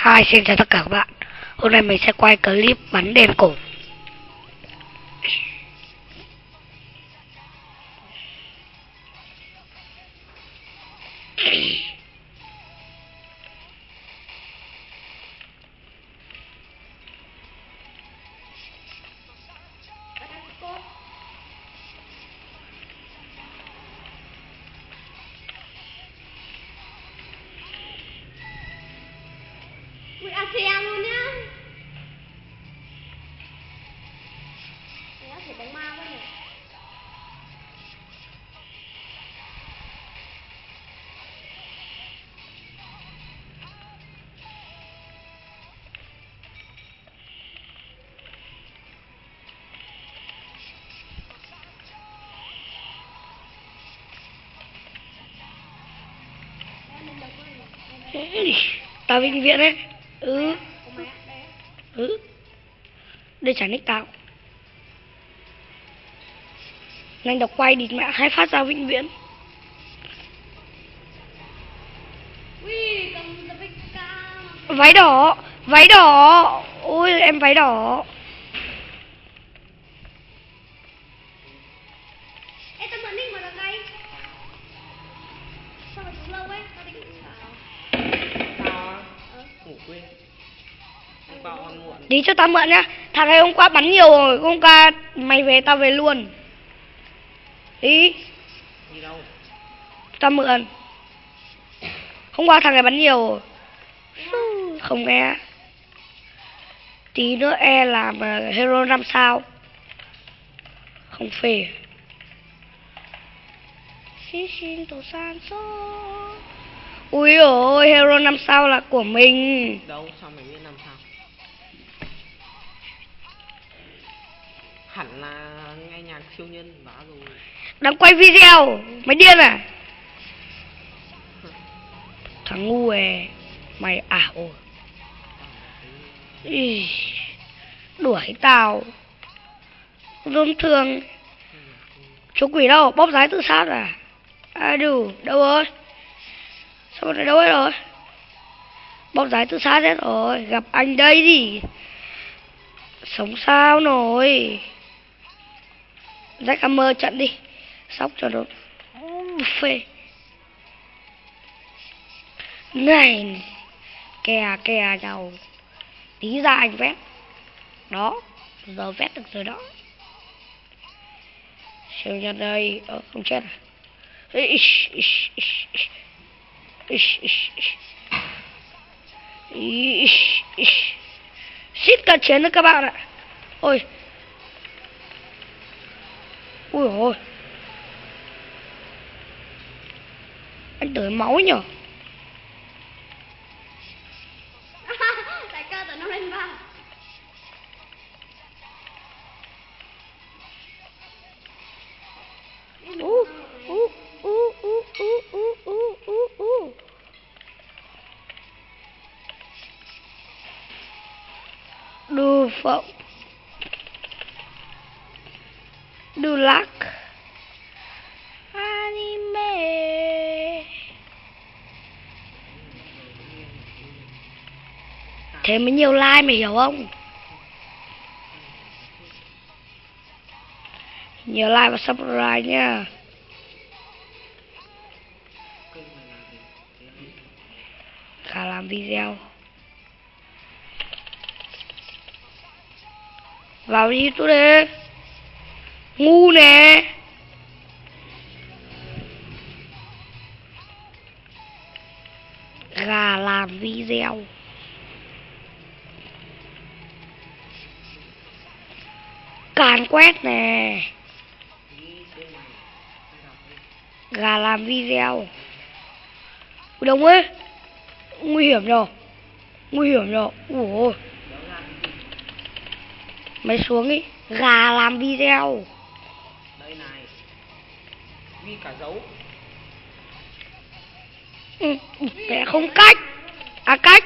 Hi, xin chào tất cả các bạn. Hôm nay mình sẽ quay clip bắn đèn cổ. Ui, ASEAN luôn nhá. Đấy, thử bóng ma quá nhỉ. Tao vĩnh viễn ấy. Đây chả nick tao. Nanh đọc quay địt mẹ hay phát ra vĩnh viễn. Ui, cầm the big cam. Váy đỏ, váy đỏ. Ôi em váy đỏ. Ê, tao mượn nick mà được ngay. Sao mà xuống lâu ấy? Tao định vào. Tao á? Ngủ quên. Anh bảo ăn muộn. Đi cho tao mượn nhá. Thằng này hôm qua bắn nhiều rồi. Hôm qua mày về tao về luôn. Đi. Đi đâu? Tao mượn. Hôm qua thằng này bắn nhiều rồi. Không nghe. Tí nữa làm hero 5 sao. Không phê. Xin tổ san số. Ui ôi, hero 5 sao là của mình. Đâu, sao mày biết làm sao? Hẳn là nghe nhạc siêu nhân vã rồi. Đang quay video. Mày điên à? Thằng ngu à. Mày ảo. Ý, đuổi tao. Dôn thường. Chú quỷ đâu? Bóp giái tự sát à? À đủ, đâu rồi? Sao lại đâu hết rồi? Bóp giái tự sát hết rồi. Gặp anh đây gì? Sống sao nổi. Rách hammer trận đi. Sóc cho nó phê. Này. Kè kè nhau. Tí ra anh vét. Đó. Giờ vét được rồi đó. Siêu nhân đây. Không chết à? Xít cả chiến nữa các bạn ạ. Ôi. Ui ôi. Anh tới máu nhở. Đại ca tao 5-3. Đù phộng. Đù lắc. Anime. Thế mới nhiều like mày hiểu không? Nhiều like và subscribe nha. Khả làm video. Vào đi tôi đi. Ngu nè. Gà làm video. Càn quét nè. Gà làm video. Đồng ấy. Nguy hiểm rồi. Nguy hiểm rồi. Ủa. Mày xuống đi. Gà làm video. Đây này. Ghi cả dấu. Mẹ không cách. À cách.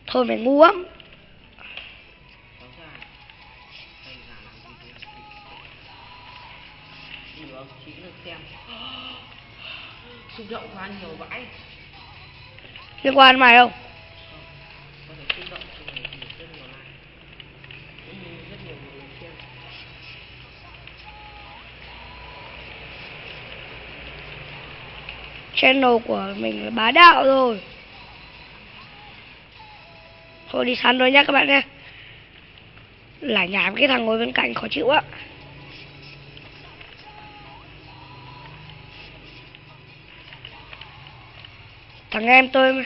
Thôi mày ngu lắm. Được, chị được xem. Xúc động quá nhiều vãi. Liên quan mày không? Channel của mình là bá đạo rồi. Thôi đi săn rồi nhá các bạn nhé. Lải nhải cái thằng ngồi bên cạnh khó chịu á. Thằng em tôi mà.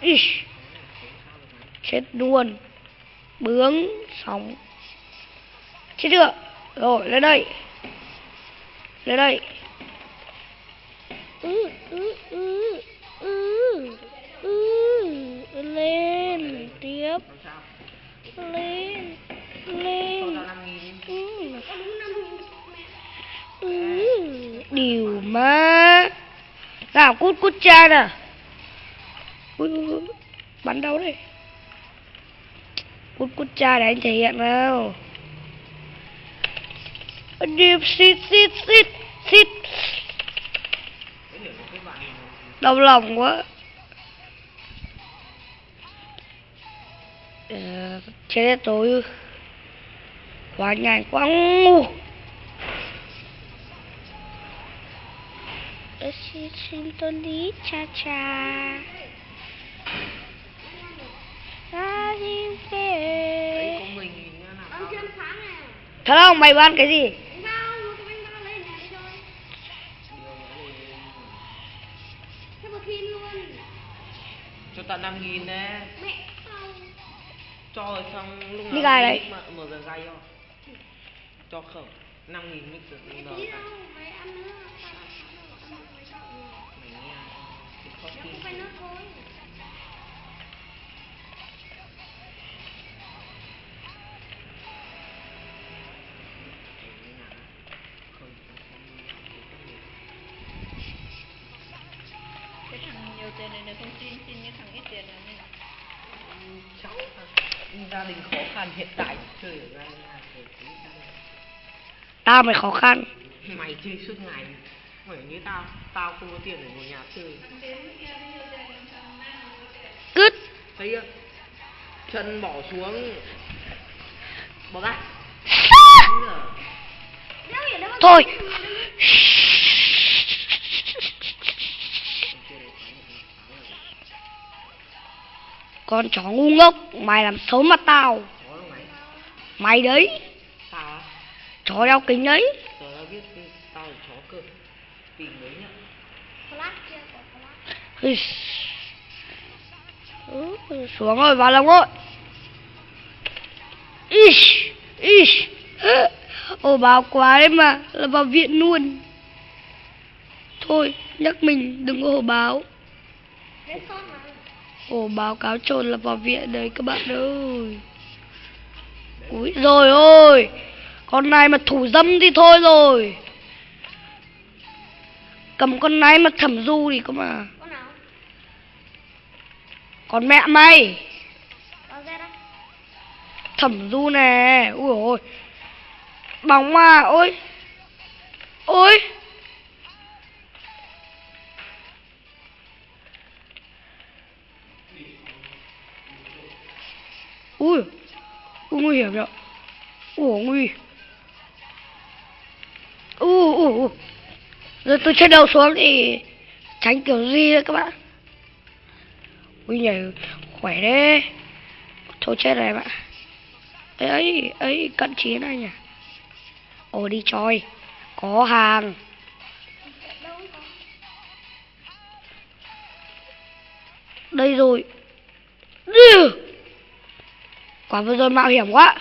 Ish. Chết luôn. Bướng sóng. Chết chưa? Rồi lên đây. Lên đây. Lên tiếp. Lên. Lên. Điều mà. Nào cút cút cha nè. Ui, bắn đâu đây? Cút cút cha để anh thể hiện nào. Điệp xít. Đau lòng quá. Chết tôi. Quá nhanh quá. Xin tôi lý cha cha. Ra đi về. Thật không? Mày ăn cái gì? Cho tận 5.000 đấy. Cho rồi xong lúc nào đi gài đấy. Mở giờ gay không? Cho không? 5.000 mới được mở gay. Cái thằng nhiều tiền này không tin như thằng ít tiền này. Cháu gia đình khó khăn hiện tại chơi ở ra nhà thì Tao mày khó khăn. mày chơi suốt ngày. Mày như tao không có tiền để ngồi nhà chơi. Cứt. Thấy chưa? Chân bỏ xuống. Bỏ ra. Thôi. Con chó ngu ngốc. Mày làm xấu mặt tao. Mày đấy. Tao á? Chó đeo kính đấy. Tao đã biết tao là chó cơ. Tìm đấy nhá. Xuống rồi, vào lòng rồi. Ish. Ồ báo quá đấy mà. Là vào viện luôn. Thôi nhắc mình đừng có hổ báo. Ồ báo cáo trồn là vào viện đấy các bạn ơi. Úi rồi ôi. Con này mà thủ dâm thì thôi rồi. Cầm con này mà thẩm du thì có mà. Con mẹ mày. Thẩm du nè. Ui ôi. Bóng à. Ôi. Ôi. Ui. Ui nguy hiểm nhở. Ui nguy. Rồi tôi trên đầu xuống thì tránh kiểu gì đấy các bạn. Ui nhảy khỏe đấy. Thôi chết rồi bạn. Ấy cận chiến này nhỉ. Ồ đi choi. Có hàng. Đây rồi. Quả vừa rồi mạo hiểm quá.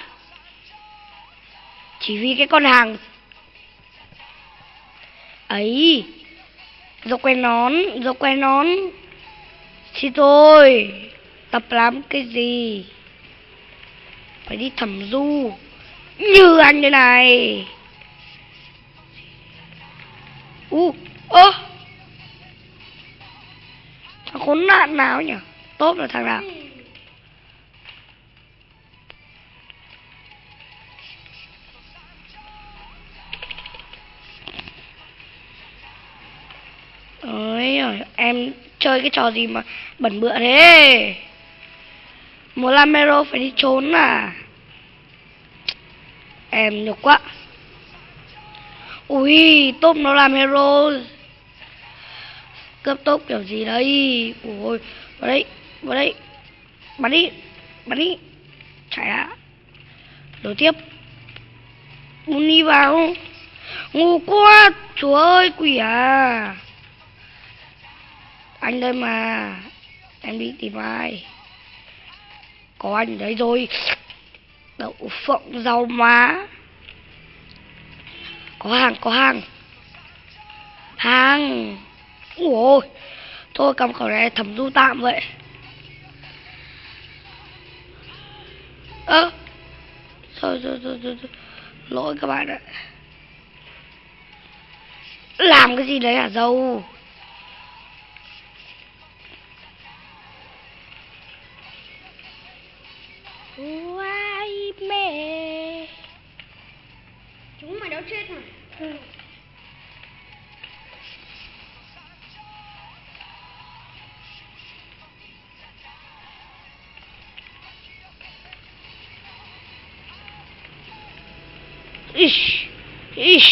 Chỉ vì cái con hàng ấy. Dâu quay nón. Xin tôi. Tập làm cái gì. Phải đi thẩm du. Như anh đây này. Thằng khốn nạn nào nhỉ. Tốt là thằng nào. Ôi em chơi cái trò gì mà bẩn bựa thế. Muốn làm hero phải đi trốn à. Em nhục quá. Ui, tốp nó làm hero. Cướp tốp kiểu gì đấy. Ui, vào đây, vào đây. Bắn đi, bắn đi. Chạy đã. Đối tiếp. Uni vào. Ngu quá. Chúa ơi, quỷ à. Anh đây mà. Em đi tìm ai. Có anh ở đấy rồi. Đậu phộng rau má. Có hàng, có hàng. Hàng. Ủa, thôi cầm khẩu này thẩm du tạm vậy. Ơ, thôi. Lỗi các bạn ạ. Làm cái gì đấy hả dâu? Why mẹ? Chúng mày đâu chết mà. Ish, ish.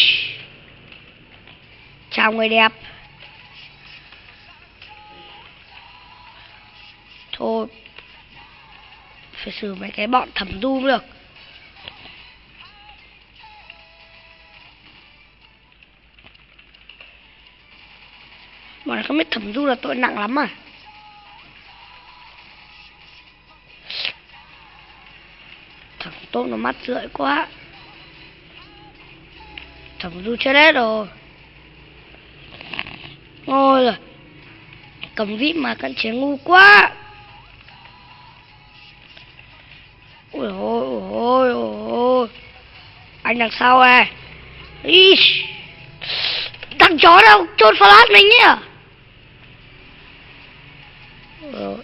Chào người đẹp. Thôi, phải xử mấy cái bọn thẩm du mới được. Bọn này không biết thẩm du là tội nặng lắm à. Thằng tốt nó mắt rưỡi quá. Thẩm du chết hết rồi. Ôi rồi. Cầm vip mà cận chiến ngu quá. Ôi ôi ôi ôi. Anh đằng sau à. Ish. Thằng chó đâu trốn flash mình nhá. Rồi.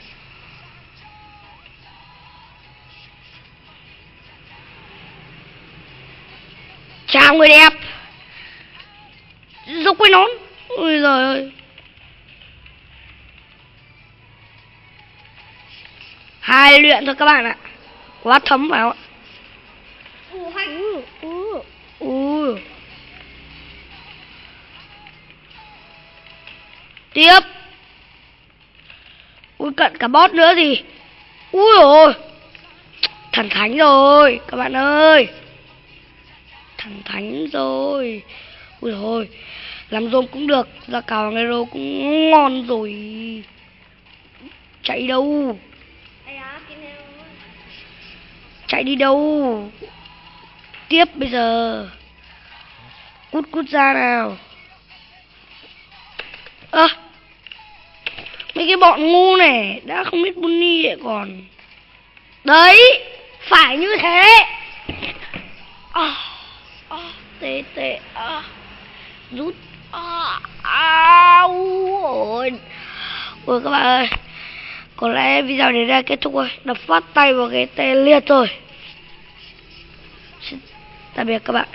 Chào người đẹp. Dốc quay nón. Ôi giời ơi. Hai luyện thôi các bạn ạ. Quá thấm vào ạ. Hay. Tiếp. Ui cận cả boss nữa gì. Ui ôi. Thần thánh rồi các bạn ơi. Thần thánh rồi. Ui ôi. Làm rôm cũng được. Ra cào hero cũng ngon rồi. Chạy đâu. Chạy đi đâu. Tiếp bây giờ. Cút ra nào. Ơ mấy cái bọn ngu này đã không biết bunny lại còn. Đấy. Phải như thế. Tệ. Rút. Ôi các bạn ơi. Có lẽ video đến đây kết thúc rồi. Đập phát tay vào cái tê liệt rồi. Tạm biệt các bạn.